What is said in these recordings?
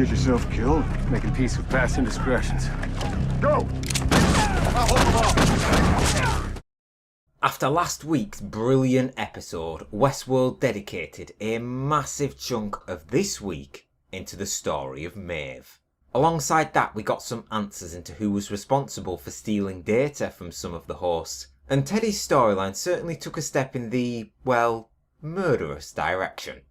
get yourself killed? Making peace with past indiscretions. Go! I'll hold them off! After last week's brilliant episode, Westworld dedicated a massive chunk of this week into the story of Maeve. Alongside that, we got some answers into who was responsible for stealing data from some of the hosts, and Teddy's storyline certainly took a step in the, well, murderous direction.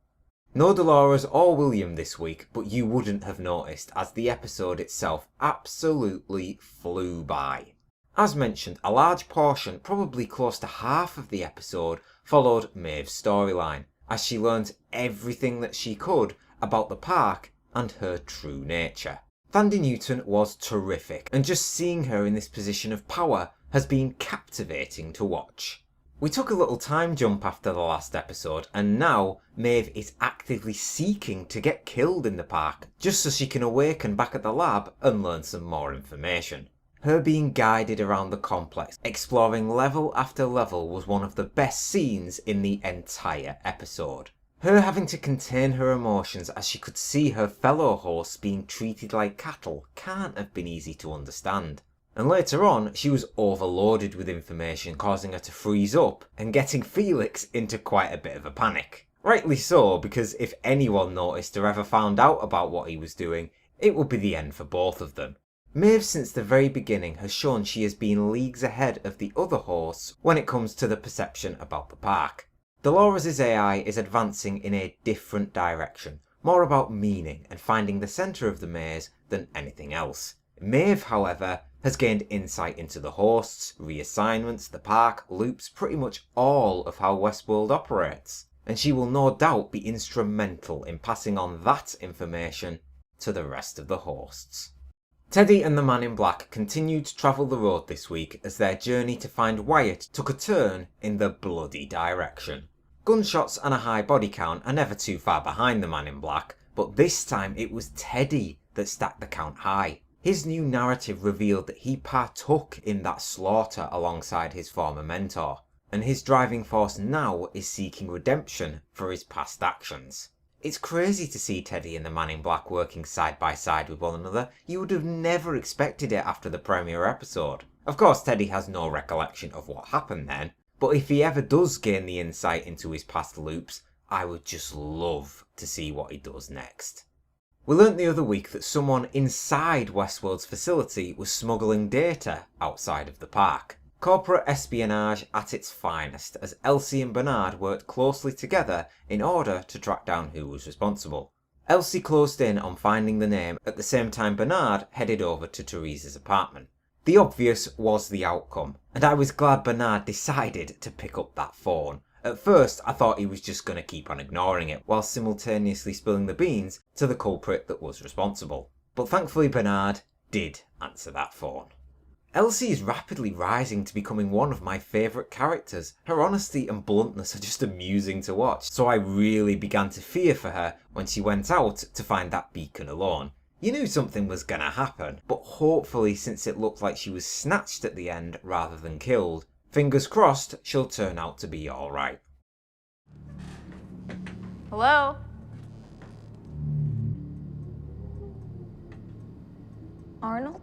No Dolores or William this week, but you wouldn't have noticed as the episode itself absolutely flew by. As mentioned, a large portion, probably close to half of the episode, followed Maeve's storyline, as she learned everything that she could about the park and her true nature. Thandie Newton was terrific, and just seeing her in this position of power has been captivating to watch. We took a little time jump after the last episode, and now Maeve is actively seeking to get killed in the park, just so she can awaken back at the lab and learn some more information. Her being guided around the complex, exploring level after level, was one of the best scenes in the entire episode. Her having to contain her emotions as she could see her fellow hosts being treated like cattle can't have been easy to understand. And later on, she was overloaded with information, causing her to freeze up and getting Felix into quite a bit of a panic. Rightly so, because if anyone noticed or ever found out about what he was doing, it would be the end for both of them. Maeve since the very beginning has shown she has been leagues ahead of the other hosts when it comes to the perception about the park. Dolores' AI is advancing in a different direction, more about meaning and finding the centre of the maze than anything else. Maeve, however, has gained insight into the hosts, reassignments, the park, loops, pretty much all of how Westworld operates, and she will no doubt be instrumental in passing on that information to the rest of the hosts. Teddy and the Man in Black continued to travel the road this week as their journey to find Wyatt took a turn in the bloody direction. Gunshots and a high body count are never too far behind the Man in Black, but this time it was Teddy that stacked the count high. His new narrative revealed that he partook in that slaughter alongside his former mentor, and his driving force now is seeking redemption for his past actions. It's crazy to see Teddy and the Man in Black working side by side with one another. You would have never expected it after the premiere episode. Of course, Teddy has no recollection of what happened then, but if he ever does gain the insight into his past loops, I would just love to see what he does next. We learnt the other week that someone inside Westworld's facility was smuggling data outside of the park. Corporate espionage at its finest, as Elsie and Bernard worked closely together in order to track down who was responsible. Elsie closed in on finding the name at the same time Bernard headed over to Therese's apartment. The obvious was the outcome, and I was glad Bernard decided to pick up that phone. At first, I thought he was just going to keep on ignoring it, while simultaneously spilling the beans to the culprit that was responsible. But thankfully Bernard did answer that phone. Elsie is rapidly rising to becoming one of my favourite characters. Her honesty and bluntness are just amusing to watch, so I really began to fear for her when she went out to find that beacon alone. You knew something was gonna happen, but hopefully, since it looked like she was snatched at the end rather than killed, fingers crossed she'll turn out to be alright. Hello? Arnold?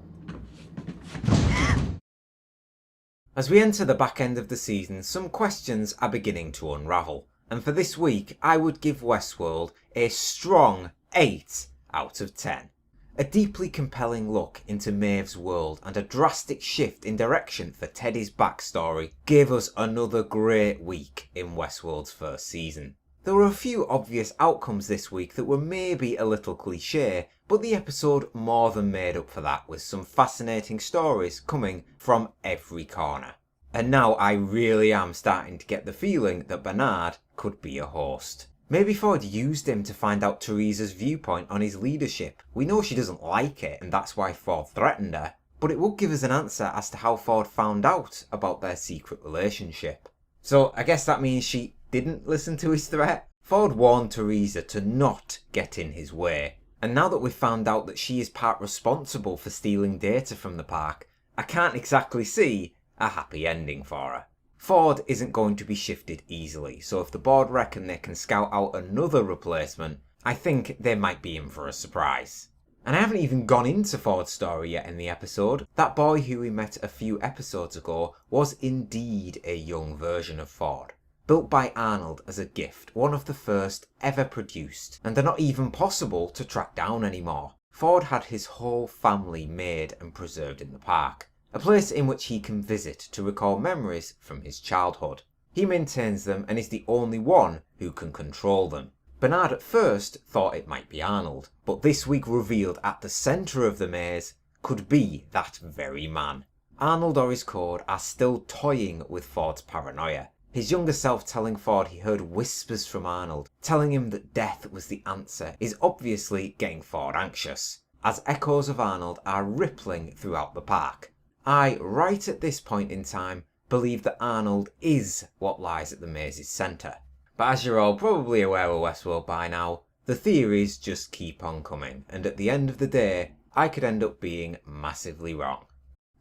As we enter the back end of the season, some questions are beginning to unravel, and for this week I would give Westworld a strong 8 out of 10. A deeply compelling look into Maeve's world and a drastic shift in direction for Teddy's backstory gave us another great week in Westworld's first season. There were a few obvious outcomes this week that were maybe a little cliché, but the episode more than made up for that with some fascinating stories coming from every corner. And now I really am starting to get the feeling that Bernard could be a host. Maybe Ford used him to find out Therese's viewpoint on his leadership. We know she doesn't like it, and that's why Ford threatened her, but it would give us an answer as to how Ford found out about their secret relationship. So I guess that means she didn't listen to his threat. Ford warned Theresa to not get in his way, and now that we've found out that she is part responsible for stealing data from the park, I can't exactly see a happy ending for her. Ford isn't going to be shifted easily, so if the board reckon they can scout out another replacement, I think they might be in for a surprise. And I haven't even gone into Ford's story yet in the episode. That boy who we met a few episodes ago was indeed a young version of Ford. Built by Arnold as a gift, one of the first ever produced, and they're not even possible to track down anymore. Ford had his whole family made and preserved in the park, a place in which he can visit to recall memories from his childhood. He maintains them and is the only one who can control them. Bernard at first thought it might be Arnold, but this week revealed at the centre of the maze could be that very man. Arnold or his code are still toying with Ford's paranoia. His younger self telling Ford he heard whispers from Arnold, telling him that death was the answer, is obviously getting Ford anxious, as echoes of Arnold are rippling throughout the park. I, right at this point in time, believe that Arnold is what lies at the maze's centre. But as you're all probably aware of Westworld by now, the theories just keep on coming, and at the end of the day, I could end up being massively wrong.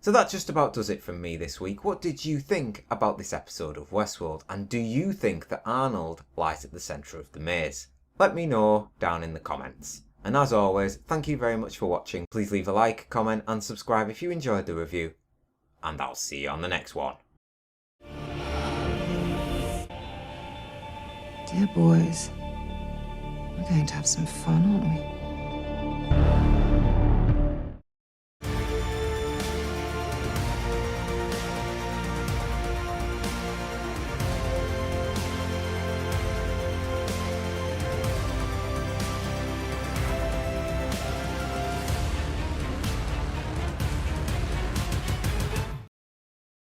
So that just about does it from me this week. What did you think about this episode of Westworld? And do you think that Arnold lies at the centre of the maze? Let me know down in the comments. And as always, thank you very much for watching. Please leave a like, comment and subscribe if you enjoyed the review. And I'll see you on the next one. Dear boys, we're going to have some fun, aren't we?